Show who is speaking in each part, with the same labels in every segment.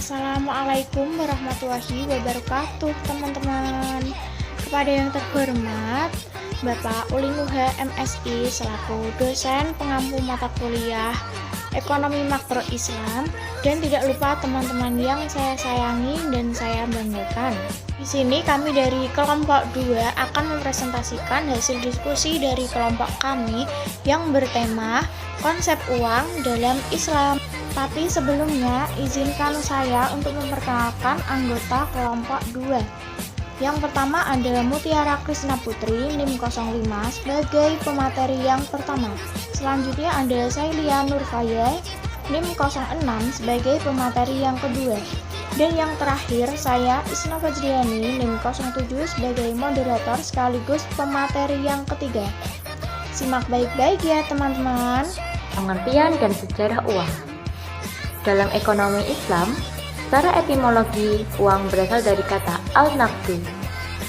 Speaker 1: Assalamualaikum warahmatullahi wabarakatuh, teman-teman. Kepada yang terhormat Bapak Uli Nuha MSI selaku dosen pengampu mata kuliah Ekonomi Makro Islam, dan tidak lupa teman-teman yang saya sayangi dan saya banggakan. Di sini kami dari kelompok 2 akan mempresentasikan hasil diskusi dari kelompok kami yang bertema konsep uang dalam Islam. Tapi sebelumnya izinkan saya untuk memperkenalkan anggota kelompok 2. Yang pertama ada Mutiara Krisna Putri NIM 05 sebagai pemateri yang pertama. Selanjutnya ada Sailia Nurfaya NIM 06 sebagai pemateri yang kedua. Dan yang terakhir saya Isna Fajriani NIM 07 sebagai moderator sekaligus pemateri yang ketiga. Simak baik-baik ya teman-teman.
Speaker 2: Pengertian dan sejarah uang. Dalam ekonomi Islam, secara etimologi, uang berasal dari kata al-naqdu,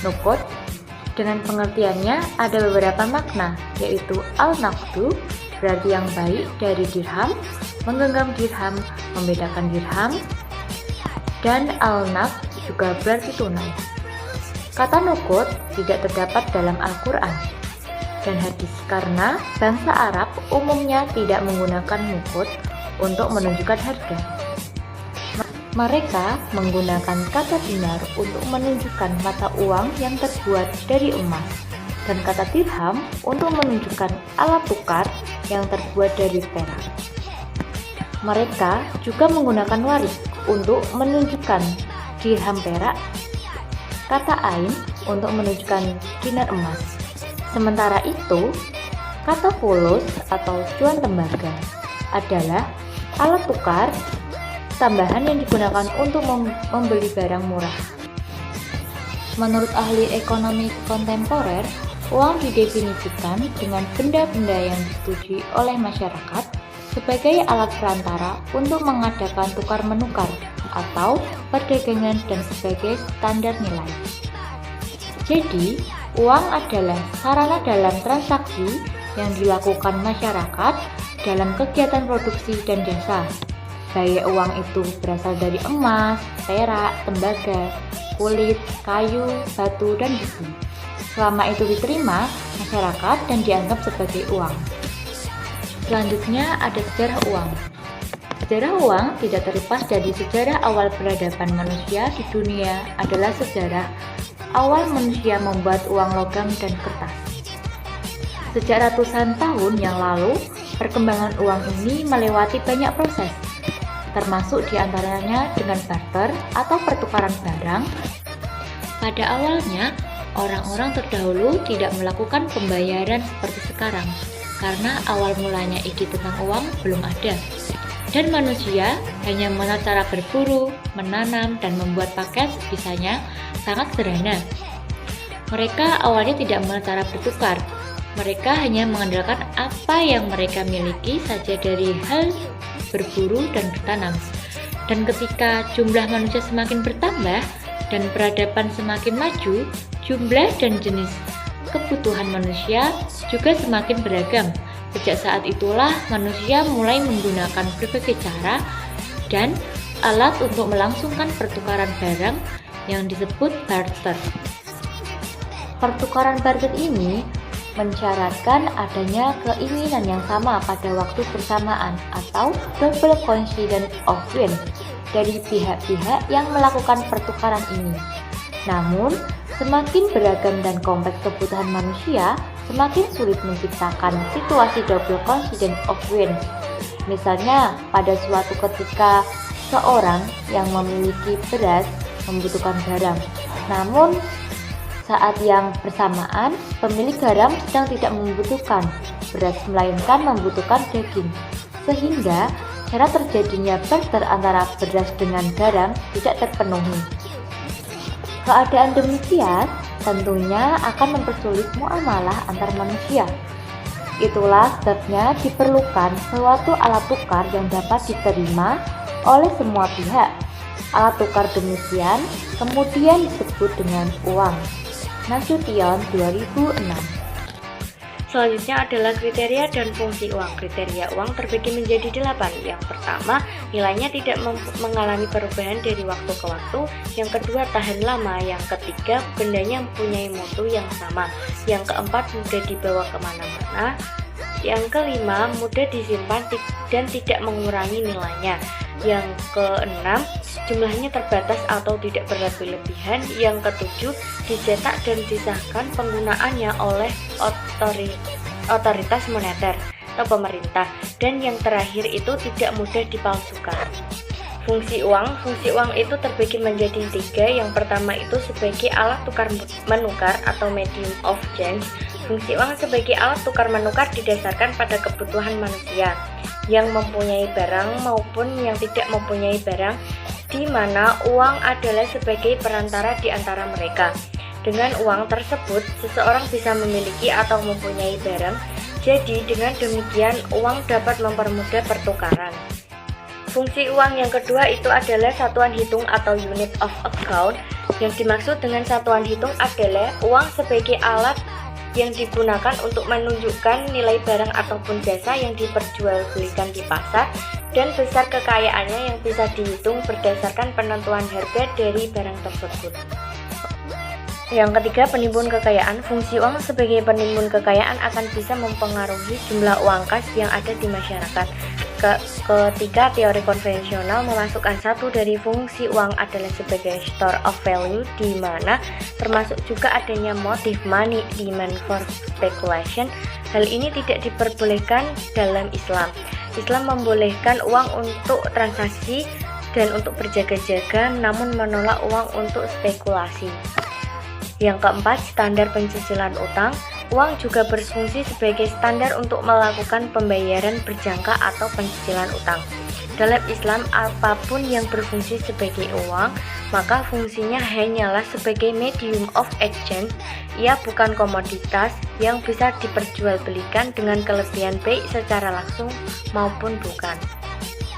Speaker 2: nukut. Dengan pengertiannya ada beberapa makna, yaitu al-naqdu berarti yang baik dari dirham, menggenggam dirham, membedakan dirham, dan al-naqd juga berarti tunai. Kata nukut tidak terdapat dalam Al-Quran dan hadis karena bangsa Arab umumnya tidak menggunakan nukut untuk menunjukkan harga. Mereka menggunakan kata dinar untuk menunjukkan mata uang yang terbuat dari emas dan kata dirham untuk menunjukkan alat tukar yang terbuat dari perak. Mereka juga menggunakan warik untuk menunjukkan dirham perak, kata ain untuk menunjukkan dinar emas. Sementara itu, kata fulus atau cuan tembaga adalah alat tukar tambahan yang digunakan untuk membeli barang murah. Menurut ahli ekonomi kontemporer, uang didefinisikan dengan benda-benda yang disetujui oleh masyarakat sebagai alat perantara untuk mengadakan tukar-menukar atau perdagangan dan sebagai standar nilai. Jadi, uang adalah sarana dalam transaksi yang dilakukan masyarakat dalam kegiatan produksi dan jasa. Baik uang itu berasal dari emas, perak, tembaga, kulit, kayu, batu, dan besi. Selama itu diterima masyarakat dan dianggap sebagai uang. Selanjutnya ada sejarah uang. Sejarah uang tidak terlepas dari sejarah awal peradaban manusia di dunia adalah sejarah awal manusia membuat uang logam dan kertas. Sejak ratusan tahun yang lalu, perkembangan uang ini melewati banyak proses, termasuk diantaranya dengan barter atau pertukaran barang. Pada awalnya, orang-orang terdahulu tidak melakukan pembayaran seperti sekarang, karena awal mulanya ide tentang uang belum ada. Dan manusia hanya mengenal cara berburu, menanam, dan membuat pakaian sebisanya sangat sederhana. Mereka awalnya tidak mengenal cara bertukar. Mereka hanya mengandalkan apa yang mereka miliki saja dari hal berburu dan bertanam. Dan ketika jumlah manusia semakin bertambah dan peradaban semakin maju, jumlah dan jenis kebutuhan manusia juga semakin beragam. Sejak saat itulah manusia mulai menggunakan berbagai cara dan alat untuk melangsungkan pertukaran barang yang disebut barter. Pertukaran barter ini mensyaratkan adanya keinginan yang sama pada waktu bersamaan atau double coincidence of wind dari pihak-pihak yang melakukan pertukaran ini. Namun, semakin beragam dan kompleks kebutuhan manusia, semakin sulit menciptakan situasi double coincidence of wind. Misalnya, pada suatu ketika seorang yang memiliki beras membutuhkan garam, namun saat yang bersamaan, pemilik garam sedang tidak membutuhkan beras, melainkan membutuhkan daging. Sehingga, cara terjadinya barter antara beras dengan garam tidak terpenuhi. Keadaan demikian tentunya akan mempersulit muamalah antar manusia. Itulah sebabnya diperlukan suatu alat tukar yang dapat diterima oleh semua pihak. Alat tukar demikian kemudian disebut dengan uang. Nasution 2006.
Speaker 3: Selanjutnya adalah kriteria dan fungsi uang. Kriteria uang terbagi menjadi 8. Yang pertama, nilainya tidak mengalami perubahan dari waktu ke waktu. Yang kedua, tahan lama. Yang ketiga, bendanya mempunyai mutu yang sama. Yang keempat, mudah dibawa kemana-mana. Yang kelima, mudah disimpan dan tidak mengurangi nilainya. Yang keenam, jumlahnya terbatas atau tidak berlebih-lebihan. Yang ketujuh, dicetak dan disahkan penggunaannya oleh otoritas moneter atau pemerintah. Dan yang terakhir itu tidak mudah dipalsukan. Fungsi uang itu terbagi menjadi 3. Yang pertama itu sebagai alat tukar menukar atau medium of change. Fungsi uang sebagai alat tukar menukar didasarkan pada kebutuhan manusia yang mempunyai barang maupun yang tidak mempunyai barang, di mana uang adalah sebagai perantara di antara mereka. Dengan uang tersebut, seseorang bisa memiliki atau mempunyai barang. Jadi, dengan demikian, uang dapat mempermudah pertukaran. Fungsi uang yang kedua itu adalah satuan hitung atau unit of account. Yang dimaksud dengan satuan hitung adalah uang sebagai alat yang digunakan untuk menunjukkan nilai barang ataupun jasa yang diperjualbelikan di pasar dan besar kekayaannya yang bisa dihitung berdasarkan penentuan harga dari barang tersebut. Yang ketiga, penimbun kekayaan. Fungsi uang sebagai penimbun kekayaan akan bisa mempengaruhi jumlah uang kas yang ada di masyarakat. Ketiga, teori konvensional memasukkan satu dari fungsi uang adalah sebagai store of value, di mana termasuk juga adanya motif money demand for speculation. Hal ini tidak diperbolehkan dalam Islam. Islam membolehkan uang untuk transaksi dan untuk berjaga-jaga, namun menolak uang untuk spekulasi. Yang keempat, standar pencicilan utang. Uang juga berfungsi sebagai standar untuk melakukan pembayaran berjangka atau pencicilan utang. Dalam Islam, apapun yang berfungsi sebagai uang, maka fungsinya hanyalah sebagai medium of exchange. Ia bukan komoditas yang bisa diperjualbelikan dengan kelebihan baik secara langsung maupun bukan.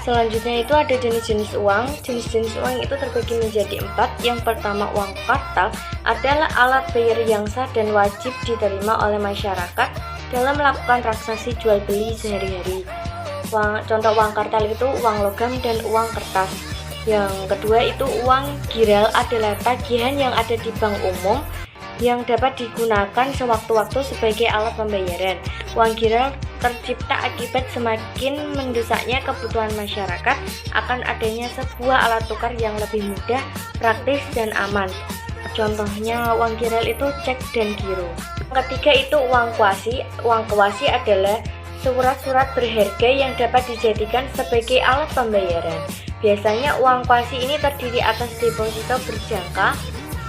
Speaker 3: Selanjutnya itu ada jenis-jenis uang. Jenis-jenis uang itu terbagi menjadi 4. Yang pertama, uang kartal adalah alat bayar yang sah dan wajib diterima oleh masyarakat dalam melakukan transaksi jual beli sehari-hari. Contoh uang kartal itu uang logam dan uang kertas. Yang kedua itu uang giral adalah tagihan yang ada di bank umum yang dapat digunakan sewaktu-waktu sebagai alat pembayaran. Uang giral tercipta akibat semakin mendesaknya kebutuhan masyarakat akan adanya sebuah alat tukar yang lebih mudah, praktis, dan aman. Contohnya uang giral itu cek dan giro. Yang ketiga itu uang kuasi. Uang kuasi adalah surat-surat berharga yang dapat dijadikan sebagai alat pembayaran. Biasanya uang kuasi ini terdiri atas deposito berjangka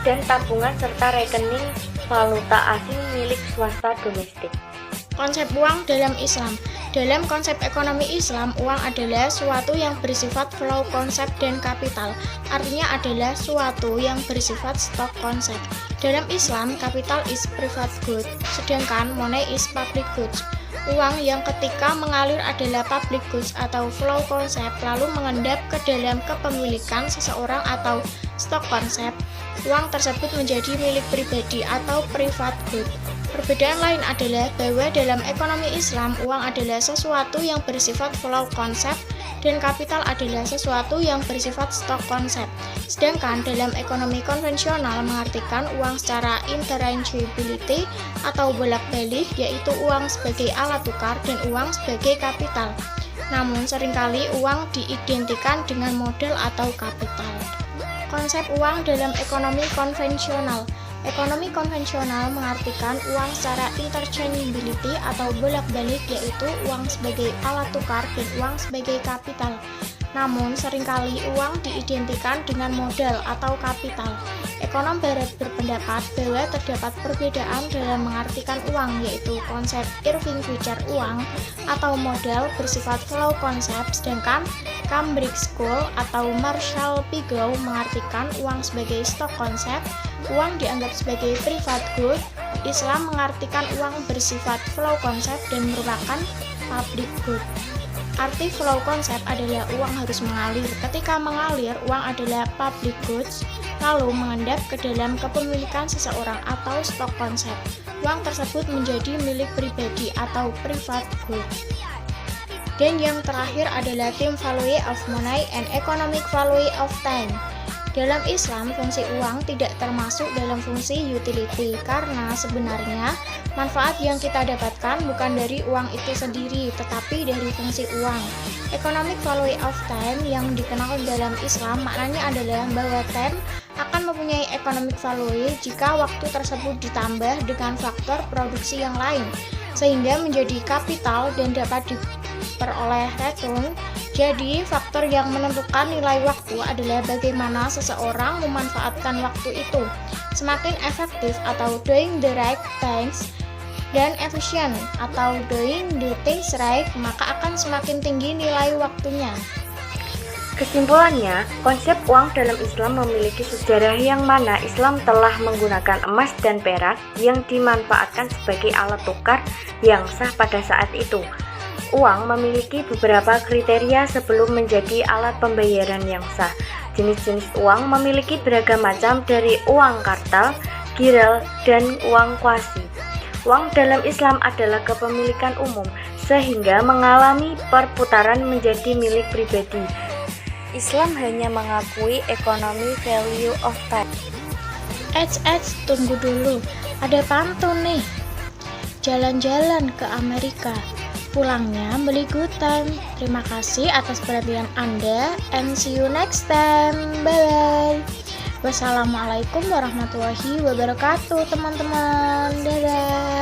Speaker 3: dan tabungan serta rekening valuta asing milik swasta domestik.
Speaker 1: Konsep uang dalam Islam. Dalam konsep ekonomi Islam, uang adalah suatu yang bersifat flow konsep dan kapital. Artinya adalah suatu yang bersifat stok konsep. Dalam Islam, kapital is private good, sedangkan money is public goods. Uang yang ketika mengalir adalah public goods atau flow konsep, lalu mengendap ke dalam kepemilikan seseorang atau stok konsep. Uang tersebut menjadi milik pribadi atau private good. Perbedaan lain adalah bahwa dalam ekonomi Islam, uang adalah sesuatu yang bersifat flow konsep dan kapital adalah sesuatu yang bersifat stok konsep. Sedangkan dalam ekonomi konvensional mengartikan uang secara interchangeability atau bolak-balik, yaitu uang sebagai alat tukar dan uang sebagai kapital. Namun seringkali uang diidentikan dengan modal atau kapital. Konsep uang dalam ekonomi konvensional. Ekonomi konvensional mengartikan uang secara interchangeability atau bolak-balik, yaitu uang sebagai alat tukar dan uang sebagai kapital. Namun seringkali uang diidentikan dengan modal atau kapital. Ekonom Barat berpendapat bahwa terdapat perbedaan dalam mengartikan uang, yaitu konsep Irving Fisher uang atau modal bersifat flow konsep, sedangkan Cambridge School atau Marshall Pigou mengartikan uang sebagai stok konsep. Uang dianggap sebagai private good. Islam mengartikan uang bersifat flow konsep dan merupakan public good. Arti flow konsep adalah uang harus mengalir. Ketika mengalir, uang adalah public goods, lalu mengendap ke dalam kepemilikan seseorang atau stok konsep. uang tersebut menjadi milik pribadi atau private good. Dan yang terakhir adalah time value of money and economic value of time. Dalam Islam, fungsi uang tidak termasuk dalam fungsi utility karena sebenarnya manfaat yang kita dapatkan bukan dari uang itu sendiri, tetapi dari fungsi uang. Economic value of time yang dikenal dalam Islam maknanya adalah bahwa time akan mempunyai economic value jika waktu tersebut ditambah dengan faktor produksi yang lain, sehingga menjadi kapital dan dapat diperoleh return. Jadi, faktor yang menentukan nilai waktu adalah bagaimana seseorang memanfaatkan waktu itu. Semakin efektif atau doing the right things dan efisien atau doing the things right, maka akan semakin tinggi nilai waktunya.
Speaker 3: Kesimpulannya, konsep uang dalam Islam memiliki sejarah yang mana Islam telah menggunakan emas dan perak yang dimanfaatkan sebagai alat tukar yang sah pada saat itu. Uang memiliki beberapa kriteria sebelum menjadi alat pembayaran yang sah. Jenis-jenis uang memiliki beragam macam dari uang kartal, giral, dan uang kuasi. Uang dalam Islam adalah kepemilikan umum, sehingga mengalami perputaran menjadi milik pribadi. Islam hanya mengakui economy value of time.
Speaker 1: Tunggu dulu, ada pantun nih. Jalan-jalan ke Amerika, pulangnya beli good time. Terima kasih atas perhatian Anda and see you next time. Bye-bye. Wassalamualaikum warahmatullahi wabarakatuh teman-teman. Dadah.